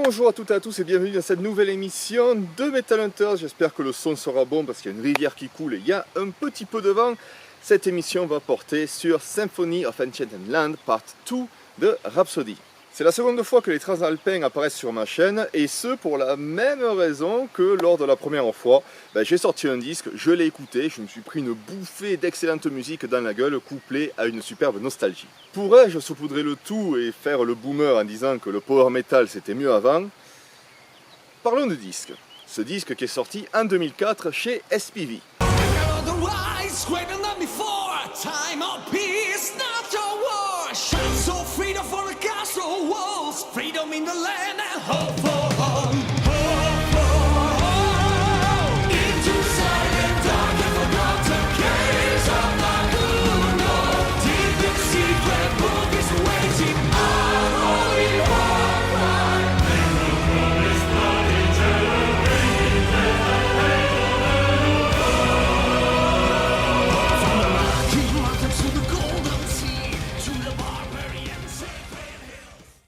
Bonjour à toutes et à tous et bienvenue dans cette nouvelle émission de Metal Hunters. J'espère que le son sera bon parce qu'il y a une rivière qui coule et il y a un petit peu de vent. Cette émission va porter sur Symphony of Enchanted Land Part 2 de Rhapsody. C'est la seconde fois que les Transalpins apparaissent sur ma chaîne et ce pour la même raison que lors de la première fois. J'ai sorti un disque, je l'ai écouté, je me suis pris une bouffée d'excellente musique dans la gueule couplée à une superbe nostalgie. Pourrais-je saupoudrer le tout et faire le boomer en disant que le power metal c'était mieux avant? Parlons du disque. Ce disque qui est sorti en 2004 chez SPV. Freedom in the land and hope for home. Into silent dark and forgotten caves of Laguno. Deep in secret movies waiting our holy war cry. Is bloody from the Rocky Mountains to the Golden Sea, to the barbarians.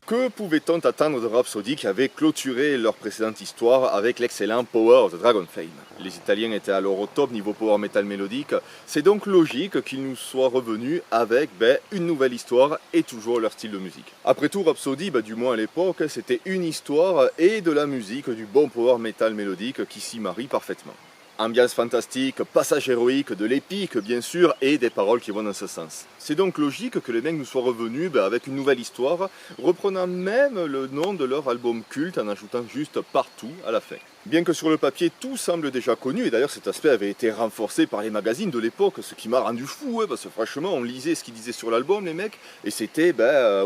Que pouvait-on attendre de Rhapsody qui avait clôturé leur précédente histoire avec l'excellent Power of the Dragonflame? Les Italiens étaient alors au top niveau power metal mélodique, c'est donc logique qu'ils nous soient revenus avec une nouvelle histoire et toujours leur style de musique. Après tout, Rhapsody, du moins à l'époque, c'était une histoire et de la musique, du bon power metal mélodique qui s'y marie parfaitement. Ambiance fantastique, passage héroïque, de l'épique bien sûr, et des paroles qui vont dans ce sens. C'est donc logique que les mecs nous soient revenus avec une nouvelle histoire, reprenant même le nom de leur album culte en ajoutant juste partout à la fin. Bien que sur le papier tout semble déjà connu, et d'ailleurs cet aspect avait été renforcé par les magazines de l'époque, ce qui m'a rendu fou, parce que franchement on lisait ce qu'ils disaient sur l'album les mecs, et c'était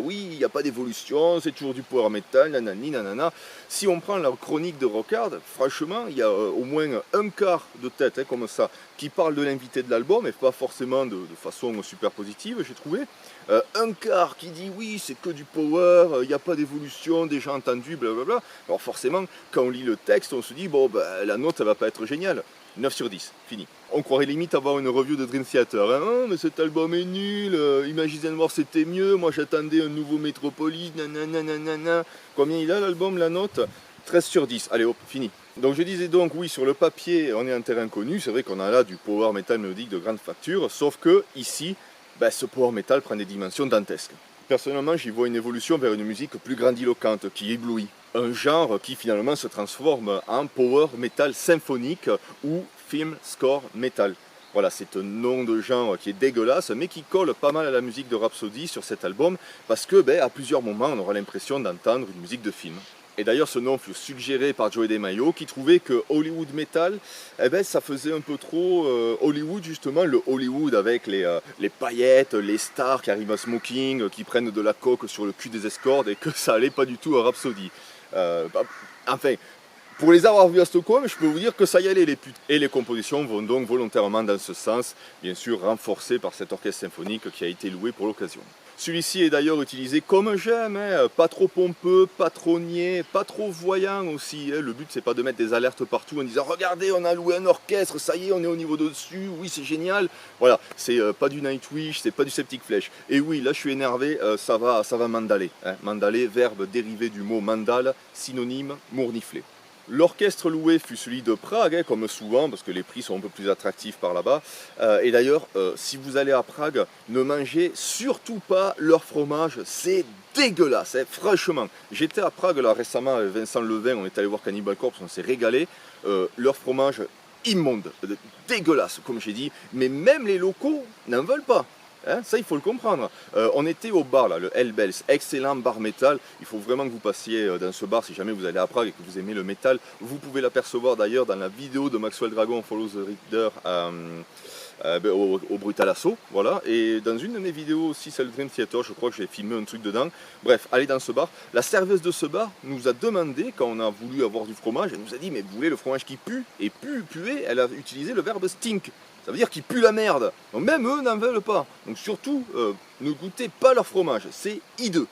oui, il n'y a pas d'évolution, c'est toujours du power metal, nanani, nanana. Si on prend la chronique de Rockard, franchement il y a au moins un quart de tête comme ça, qui parle de l'invité de l'album, et pas forcément de façon super positive j'ai trouvé. Un quart qui dit oui c'est que du power, il n'y a pas d'évolution, déjà entendu, blablabla. Alors forcément quand on lit le texte on se dit la note ça va pas être géniale. 9 sur 10, fini. On croirait limite avoir une review de Dream Theater. Hein, mais cet album est nul, Imagine Noir c'était mieux, moi j'attendais un nouveau Metropolis, nanana. Combien il a l'album, la note? 13 sur 10, allez hop, fini. Donc je disais donc, oui, sur le papier on est un terrain connu, c'est vrai qu'on a là du power metal mélodique de grande facture, sauf que ici, ce power metal prend des dimensions dantesques. Personnellement, j'y vois une évolution vers une musique plus grandiloquente, qui éblouit. Un genre qui finalement se transforme en power metal symphonique ou film score metal. Voilà, c'est un nom de genre qui est dégueulasse, mais qui colle pas mal à la musique de Rhapsody sur cet album, parce que à plusieurs moments, on aura l'impression d'entendre une musique de film. Et d'ailleurs, ce nom fut suggéré par Joey DeMaio, qui trouvait que Hollywood Metal, ça faisait un peu trop Hollywood, justement, le Hollywood avec les paillettes, les stars qui arrivent à smoking, qui prennent de la coke sur le cul des escorts, et que ça allait pas du tout à Rhapsody. Enfin, pour les avoir vus à Stockholm, je peux vous dire que ça y allait les putes. Et les compositions vont donc volontairement dans ce sens, bien sûr renforcées par cet orchestre symphonique qui a été loué pour l'occasion. Celui-ci est d'ailleurs utilisé comme j'aime, pas trop pompeux, pas trop niais, pas trop voyant aussi. Le but c'est pas de mettre des alertes partout en disant regardez on a loué un orchestre, ça y est on est au niveau dessus, oui c'est génial. Voilà, c'est pas du Nightwish, c'est pas du Septic Flesh. Et oui là je suis énervé, ça va mandaler. Mandaler, verbe dérivé du mot mandal, synonyme mournifler. L'orchestre loué fut celui de Prague, comme souvent, parce que les prix sont un peu plus attractifs par là-bas. Et d'ailleurs, si vous allez à Prague, ne mangez surtout pas leur fromage, c'est dégueulasse, franchement. J'étais à Prague là, récemment avec Vincent Levin, on est allé voir Cannibal Corpse, on s'est régalé. Leur fromage immonde, dégueulasse, comme j'ai dit, mais même les locaux n'en veulent pas. Ça il faut le comprendre. On était au bar là, le Hellbells, excellent bar métal. Il faut vraiment que vous passiez dans ce bar si jamais vous allez à Prague et que vous aimez le métal. Vous pouvez l'apercevoir d'ailleurs dans la vidéo de Maxwell Dragon Follow the Reader au Brutal Assault. Voilà. Et dans une de mes vidéos aussi, celle de Dream Theater, je crois que j'ai filmé un truc dedans. Bref, allez dans ce bar. La serveuse de ce bar nous a demandé, quand on a voulu avoir du fromage, elle nous a dit mais vous voulez le fromage qui pue? Et puer, elle a utilisé le verbe stink. Ça veut dire qu'ils puent la merde. Donc même eux n'en veulent pas. Donc surtout, ne goûtez pas leur fromage. C'est hideux.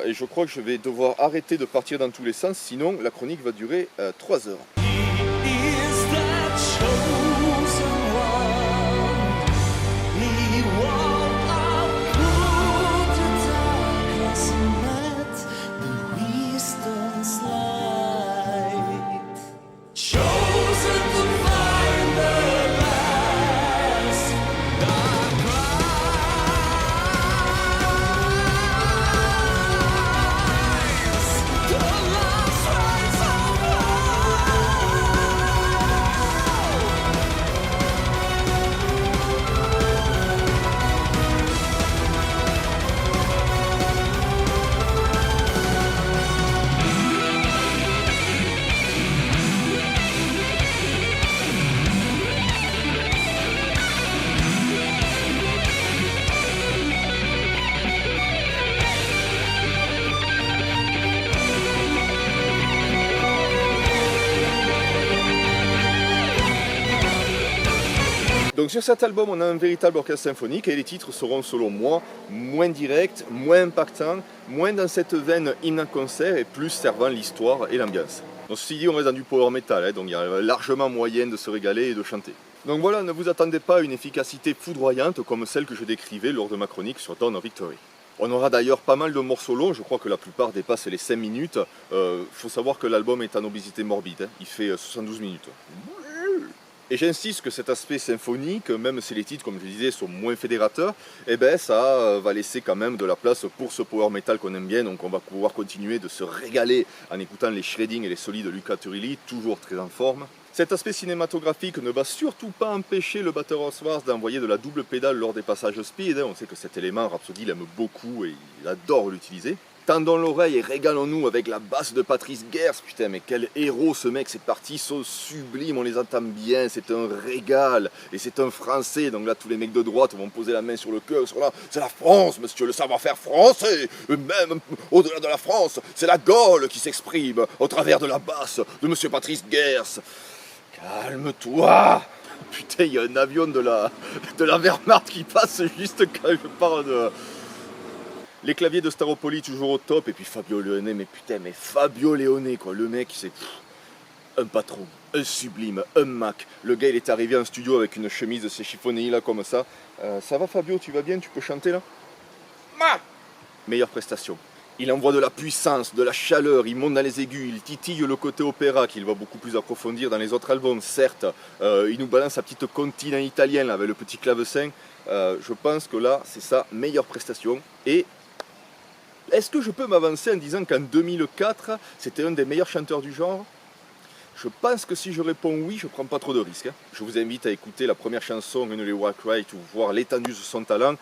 Et je crois que je vais devoir arrêter de partir dans tous les sens. Sinon, la chronique va durer 3 heures. He walked out through the darkness. sur cet album, on a un véritable orchestre symphonique et les titres seront, selon moi, moins directs, moins impactants, moins dans cette veine hymne à concert et plus servant l'histoire et l'ambiance. Donc ceci dit, on reste dans du power metal, donc il y a largement moyen de se régaler et de chanter. Donc voilà, ne vous attendez pas à une efficacité foudroyante comme celle que je décrivais lors de ma chronique sur Dawn of Victory. On aura d'ailleurs pas mal de morceaux longs, je crois que la plupart dépassent les 5 minutes. Faut savoir que l'album est en obésité morbide, il fait 72 minutes. Et j'insiste que cet aspect symphonique, même si les titres, comme je disais, sont moins fédérateurs, eh ben ça va laisser quand même de la place pour ce power metal qu'on aime bien, donc on va pouvoir continuer de se régaler en écoutant les shredding et les solis de Luca Turilli, toujours très en forme. Cet aspect cinématographique ne va surtout pas empêcher le batteur Oswald d'envoyer de la double pédale lors des passages speed, on sait que cet élément, Rhapsody l'aime beaucoup et il adore l'utiliser. Tendons l'oreille et régalons-nous avec la basse de Patrice Gers. Putain, mais quel héros ce mec, ces parties sont sublimes, on les entend bien, c'est un régal. Et c'est un Français, donc là tous les mecs de droite vont poser la main sur le cœur, sur là, c'est la France, monsieur, le savoir-faire français. Même au-delà de la France, c'est la Gaule qui s'exprime au travers de la basse de monsieur Patrice Gers. Calme-toi. Putain, il y a un avion de la Wehrmacht qui passe juste quand je parle de... Les claviers de Staropoli toujours au top, et puis Fabio Leone, mais putain, mais Fabio Leone, quoi, le mec, c'est un patron, un sublime, un Mac. Le gars, il est arrivé en studio avec une chemise de ces chiffonnées là, comme ça. Ça va Fabio, tu vas bien, tu peux chanter là? Meilleure prestation. Il envoie de la puissance, de la chaleur, il monte dans les aigus, il titille le côté opéra qu'il va beaucoup plus approfondir dans les autres albums, certes. Il nous balance sa petite comptine en italien là, avec le petit clavecin. Je pense que là, c'est sa meilleure prestation. Et est-ce que je peux m'avancer en disant qu'en 2004, c'était un des meilleurs chanteurs du genre? Je pense que si je réponds oui, je ne prends pas trop de risques. Je vous invite à écouter la première chanson, Runaway Walk Right, ou voir l'étendue de son talent,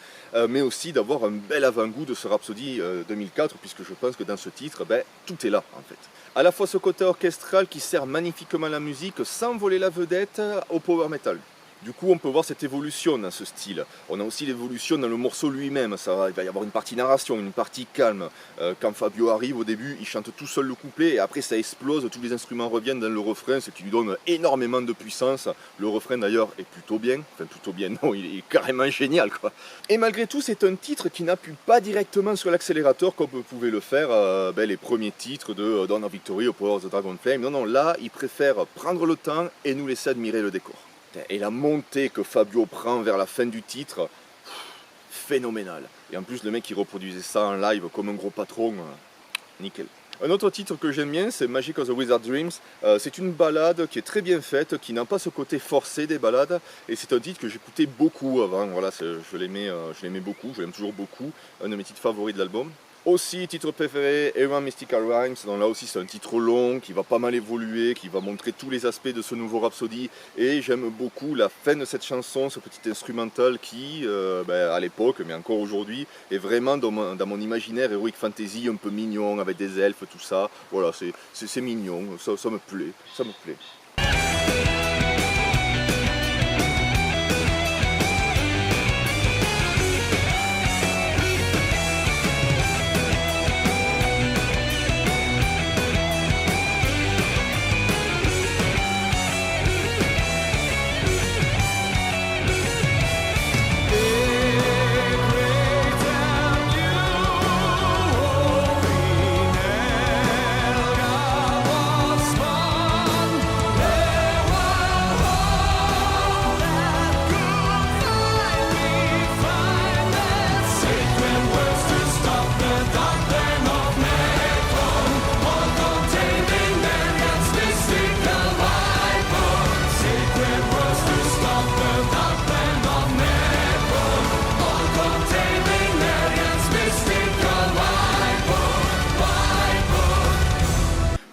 mais aussi d'avoir un bel avant-goût de ce Rhapsody 2004, puisque je pense que dans ce titre, tout est là en fait. À la fois ce côté orchestral qui sert magnifiquement la musique sans voler la vedette au power metal. Du coup, on peut voir cette évolution dans ce style. On a aussi l'évolution dans le morceau lui-même. Il va y avoir une partie narration, une partie calme. Quand Fabio arrive au début, il chante tout seul le couplet et après ça explose, tous les instruments reviennent dans le refrain, ce qui lui donne énormément de puissance. Le refrain d'ailleurs est plutôt bien. Enfin, plutôt bien, non, il est carrément génial, quoi. Et malgré tout, c'est un titre qui n'appuie pas directement sur l'accélérateur comme pouvaient le faire les premiers titres de Dawn of Victory ou Power of the Dragon Flame. Non, non, là, il préfère prendre le temps et nous laisser admirer le décor. Et la montée que Fabio prend vers la fin du titre, phénoménal. Et en plus, le mec qui reproduisait ça en live comme un gros patron, nickel. Un autre titre que j'aime bien, c'est Magic of the Wizard Dreams. C'est une balade qui est très bien faite, qui n'a pas ce côté forcé des balades. Et c'est un titre que j'écoutais beaucoup avant. Voilà, je l'aimais beaucoup, je l'aime toujours beaucoup. Un de mes titres favoris de l'album. Aussi, titre préféré, Ewan Mystical Rhymes, donc là aussi c'est un titre long qui va pas mal évoluer, qui va montrer tous les aspects de ce nouveau Rhapsody et j'aime beaucoup la fin de cette chanson, ce petit instrumental qui, à l'époque, mais encore aujourd'hui, est vraiment dans mon imaginaire Heroic Fantasy un peu mignon, avec des elfes, tout ça, voilà, c'est mignon, ça me plaît, ça me plaît.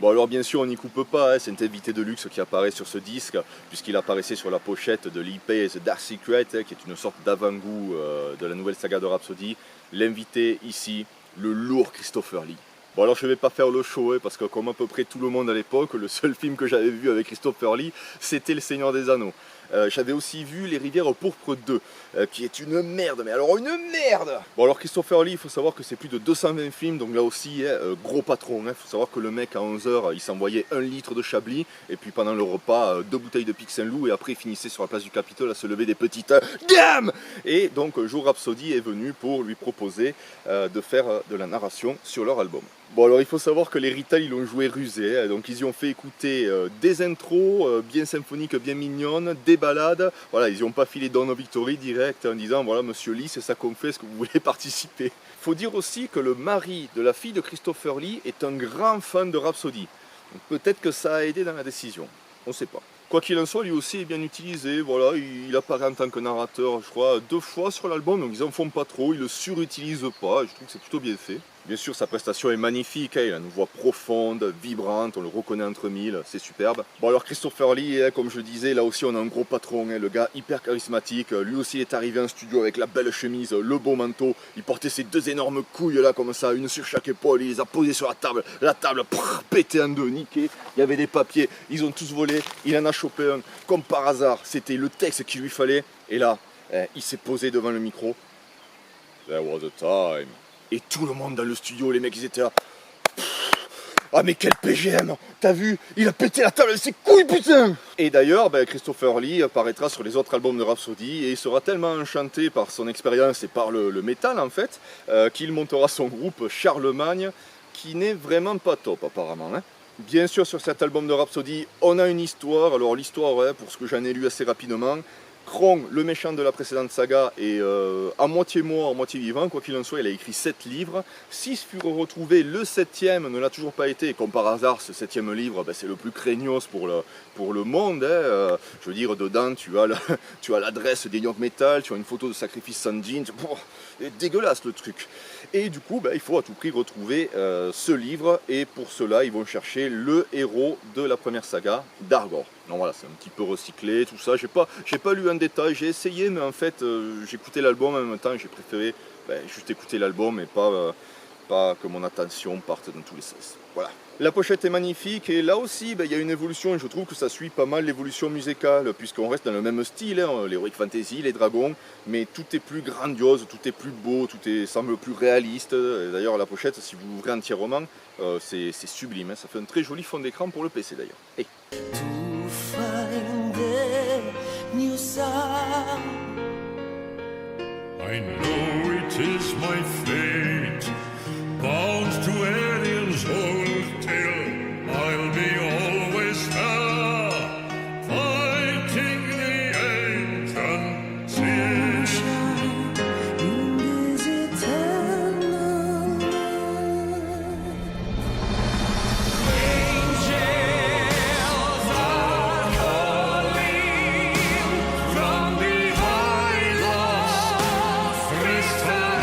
Bon alors bien sûr on n'y coupe pas, c'est un invité de luxe qui apparaît sur ce disque, puisqu'il apparaissait sur la pochette de l'EP The Dark Secret, qui est une sorte d'avant-goût de la nouvelle saga de Rhapsody. L'invité ici, le lourd Christopher Lee. Bon alors je vais pas faire le show, parce que comme à peu près tout le monde à l'époque, le seul film que j'avais vu avec Christopher Lee, c'était Le Seigneur des Anneaux. J'avais aussi vu Les Rivières Pourpres 2, qui est une merde, mais alors une merde. Bon alors Christopher Lee, il faut savoir que c'est plus de 220 films, donc là aussi, gros patron. Il faut savoir que le mec à 11h, il s'envoyait 1 litre de Chablis, et puis pendant le repas, 2 bouteilles de Pic Saint-Loup, et après il finissait sur la place du Capitole à se lever des petites gammes. Et donc Joe Rhapsody est venu pour lui proposer de faire de la narration sur leur album. Bon alors il faut savoir que les Rital ils l'ont joué rusé, donc ils y ont fait écouter des intros bien symphoniques, bien mignonnes, des balades, voilà, ils n'y ont pas filé Dawn of Victory direct en disant voilà monsieur Lee c'est ça qu'on fait, est-ce que vous voulez participer? Faut dire aussi que le mari de la fille de Christopher Lee est un grand fan de Rhapsody, donc peut-être que ça a aidé dans la décision, on ne sait pas. Quoi qu'il en soit, lui aussi est bien utilisé, voilà, il apparaît en tant que narrateur, je crois, 2 fois sur l'album, donc ils en font pas trop, ils le surutilisent pas, je trouve que c'est plutôt bien fait. Bien sûr, sa prestation est magnifique, il a une voix profonde, vibrante, on le reconnaît entre mille, c'est superbe. Bon alors Christopher Lee, comme je disais, là aussi on a un gros patron, le gars hyper charismatique, lui aussi il est arrivé en studio avec la belle chemise, le beau manteau, il portait ses 2 énormes couilles là comme ça, une sur chaque épaule, il les a posées sur la table pétée en 2, niquée, il y avait des papiers, ils ont tous volé, il en a chopé un, comme par hasard, c'était le texte qu'il lui fallait, et là, il s'est posé devant le micro. There was a time. Et tout le monde dans le studio, les mecs ils étaient là. Ah mais quel PGM, t'as vu, il a pété la table avec ses couilles putain. Et d'ailleurs, Christopher Lee apparaîtra sur les autres albums de Rhapsody et il sera tellement enchanté par son expérience et par le métal en fait, qu'il montera son groupe Charlemagne, qui n'est vraiment pas top apparemment. Bien sûr sur cet album de Rhapsody, on a une histoire, alors l'histoire, pour ce que j'en ai lu assez rapidement, Krong, le méchant de la précédente saga, est à moitié mort, à moitié vivant, quoi qu'il en soit, il a écrit 7 livres. 6 furent retrouvés, le 7e ne l'a toujours pas été, et comme par hasard, ce 7e livre, c'est le plus craignos pour le monde. Je veux dire, dedans, tu as l'adresse des York Metal, tu as une photo de Sacrifice sans jean, c'est dégueulasse le truc. Et du coup, il faut à tout prix retrouver ce livre, et pour cela, ils vont chercher le héros de la première saga, Dargor. Donc voilà, c'est un petit peu recyclé, tout ça. J'ai pas lu en détail, j'ai essayé, mais en fait, j'écoutais l'album en même temps, j'ai préféré juste écouter l'album et pas que mon attention parte dans tous les sens. Voilà. La pochette est magnifique et là aussi il y a une évolution et je trouve que ça suit pas mal l'évolution musicale puisqu'on reste dans le même style, l'Heroic Fantasy, les dragons, mais tout est plus grandiose, tout est plus beau, semble plus réaliste. D'ailleurs la pochette, si vous ouvrez entièrement, c'est sublime, ça fait un très joli fond d'écran pour le PC d'ailleurs. Hey. To find a new sound. I know it is my fate, bound to aliens old tale. I'll be always there, fighting the ancient sin. In this eternal night. Angels are calling from the islands of crystal.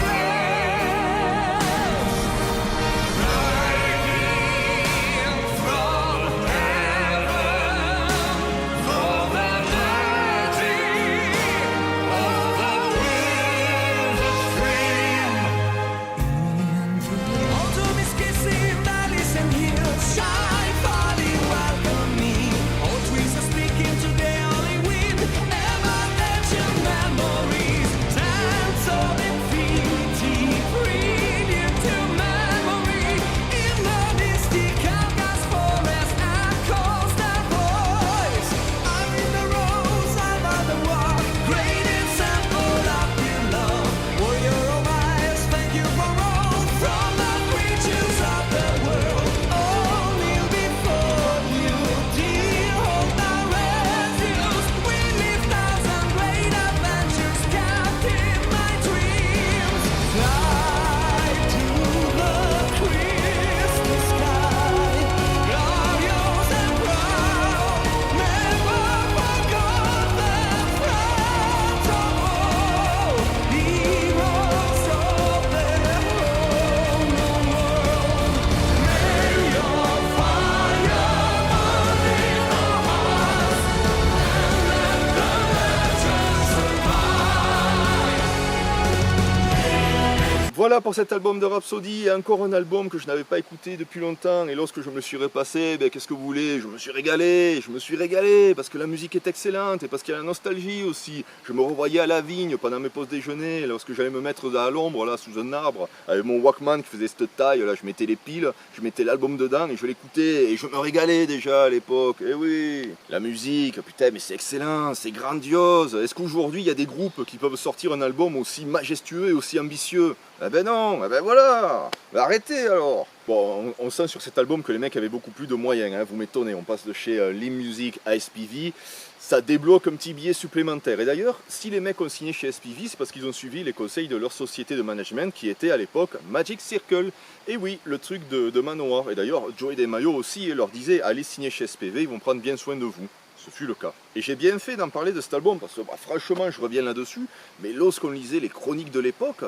Voilà pour cet album de Rhapsody, et encore un album que je n'avais pas écouté depuis longtemps, et lorsque je me le suis repassé, qu'est-ce que vous voulez, je me suis régalé, parce que la musique est excellente, et parce qu'il y a la nostalgie aussi. Je me revoyais à la vigne pendant mes pauses déjeuner, lorsque j'allais me mettre à l'ombre, là, sous un arbre, avec mon Walkman qui faisait cette taille, là, je mettais les piles, je mettais l'album dedans, et je l'écoutais, et je me régalais déjà à l'époque, et oui. La musique, putain, mais c'est excellent, c'est grandiose. Est-ce qu'aujourd'hui, il y a des groupes qui peuvent sortir un album aussi majestueux et aussi ambitieux? Eh ben non, eh ben voilà, arrêtez alors. Bon, on sent sur cet album que les mecs avaient beaucoup plus de moyens, hein, vous m'étonnez, on passe de chez Lim Music à SPV, ça débloque un petit billet supplémentaire. Et d'ailleurs, si les mecs ont signé chez SPV, c'est parce qu'ils ont suivi les conseils de leur société de management qui était à l'époque Magic Circle. Et oui, le truc de Manowar. Et d'ailleurs, Joey DeMaio aussi leur disait, allez signer chez SPV, ils vont prendre bien soin de vous. Ce fut le cas. Et j'ai bien fait d'en parler de cet album, parce que franchement, je reviens là-dessus, mais lorsqu'on lisait les chroniques de l'époque,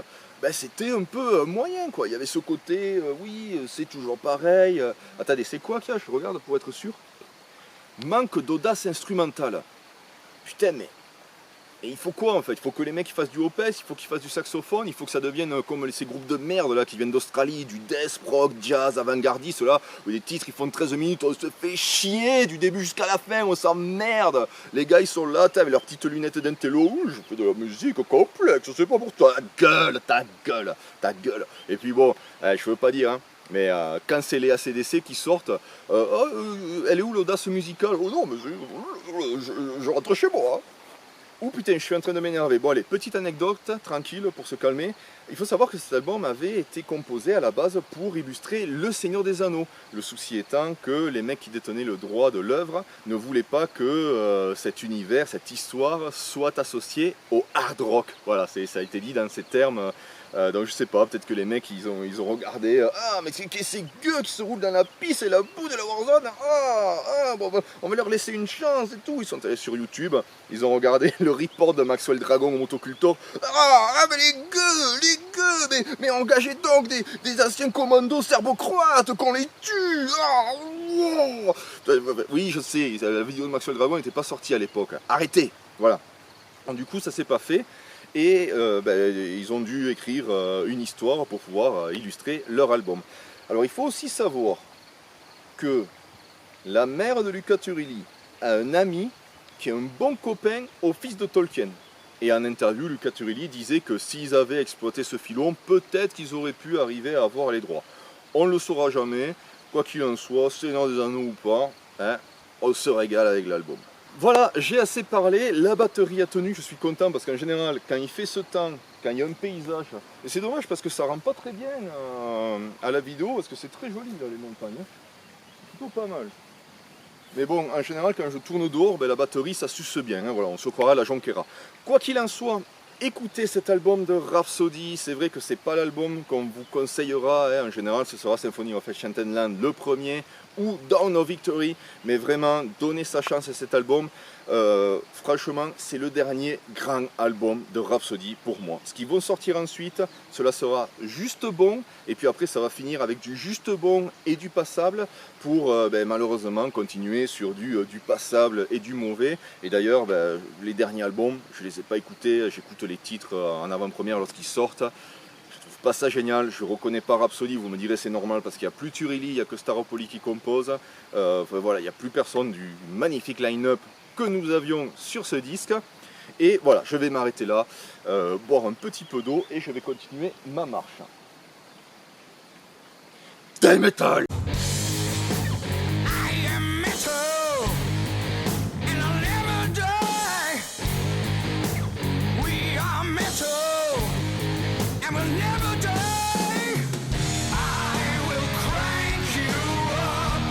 c'était un peu moyen, quoi. Il y avait ce côté, oui, c'est toujours pareil. Attendez, c'est quoi qu'il y a? Je regarde pour être sûr. Manque d'audace instrumentale. Putain, mais... Et il faut quoi en fait? Il faut que les mecs fassent du Opeth, il faut qu'ils fassent du saxophone, il faut que ça devienne comme ces groupes de merde là qui viennent d'Australie, du death rock, jazz, avant-gardiste là, où les titres ils font 13 minutes, on se fait chier du début jusqu'à la fin, on s'emmerde. Les gars ils sont là, avec leurs petites lunettes d'intello, je fais de la musique complexe, c'est pas pour toi, ta gueule. Et puis bon, je veux pas dire hein. Mais quand c'est les AC/DC qui sortent, elle est où l'audace musicale? Oh non, mais je rentre chez moi. Hein. Ouh putain, je suis en train de m'énerver. Bon allez, petite anecdote, tranquille, pour se calmer. Il faut savoir que cet album avait été composé à la base pour illustrer Le Seigneur des Anneaux. Le souci étant que les mecs qui détenaient le droit de l'œuvre ne voulaient pas que cet univers, cette histoire, soit associée au hard rock. Voilà, ça a été dit dans ces termes. Donc je sais pas, peut-être que les mecs ils ont regardé ah mais c'est ces gueux qui se roulent dans la pisse et la boue de la Warzone, bon, on va leur laisser une chance et tout. Ils sont allés sur YouTube, ils ont regardé le report de Maxwell Dragon au Motocultor. Mais les gueux, mais engagez donc des anciens commandos serbo-croates qu'on les tue. Oui je sais, la vidéo de Maxwell Dragon n'était pas sortie à l'époque, arrêtez, voilà. Donc, du coup ça s'est pas fait. Et ils ont dû écrire une histoire pour pouvoir illustrer leur album. Alors il faut aussi savoir que la mère de Luca Turilli a un ami qui est un bon copain au fils de Tolkien. Et en interview, Luca Turilli disait que s'ils avaient exploité ce filon, peut-être qu'ils auraient pu arriver à avoir les droits. On ne le saura jamais, quoi qu'il en soit, Seigneur des Anneaux ou pas, hein, on se régale avec l'album. Voilà, j'ai assez parlé, la batterie a tenu, je suis content parce qu'en général, quand il fait ce temps, quand il y a un paysage, et c'est dommage parce que ça rend pas très bien à la vidéo, parce que c'est très joli là, les montagnes, c'est plutôt pas mal. Mais bon, en général, quand je tourne dehors, la batterie ça suce bien, hein, voilà, on se croira à la Jonquera. Quoi qu'il en soit, écoutez cet album de Rhapsody, c'est vrai que c'est pas l'album qu'on vous conseillera, hein. En général ce sera Symphony of Enchanted Land le premier, ou Dawn of Victory, mais vraiment donnez sa chance à cet album. Franchement c'est le dernier grand album de Rhapsody pour moi. Ce qu'ils vont sortir ensuite, cela sera juste bon, et puis après ça va finir avec du juste bon et du passable, pour malheureusement continuer sur du passable et du mauvais. Et d'ailleurs les derniers albums, je les ai pas écoutés, j'écoute les titres en avant-première lorsqu'ils sortent. Je trouve pas ça génial, je reconnais pas Rhapsody, vous me direz c'est normal parce qu'il n'y a plus Turilli, il n'y a que Staropoli qui compose. Voilà, il n'y a plus personne du magnifique line-up que nous avions sur ce disque. Et voilà, je vais m'arrêter là, boire un petit peu d'eau et je vais continuer ma marche. Death Metal! I am metal, and I'll never die. We are metal, and we'll never die. I will crank you up.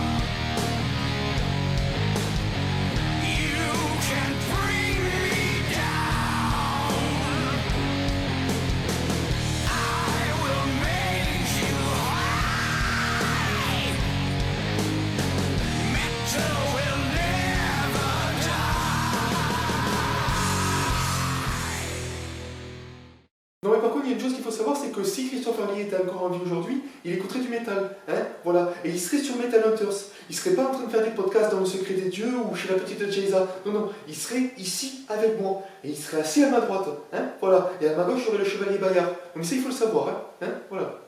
You can bring me down. I will make you high. il y a une chose qu'il faut savoir, c'est que si Christopher Lee était encore en vie aujourd'hui, il écouterait du métal, hein, voilà, et il serait sur Metal Hunters. Il serait pas en train de faire des podcasts dans le secret des dieux ou chez la petite Jayza. Non, non, il serait ici avec moi, et il serait assis à ma droite, hein, voilà, et à ma gauche, il y aurait le chevalier Bayard. Donc ça, il faut le savoir, hein, voilà.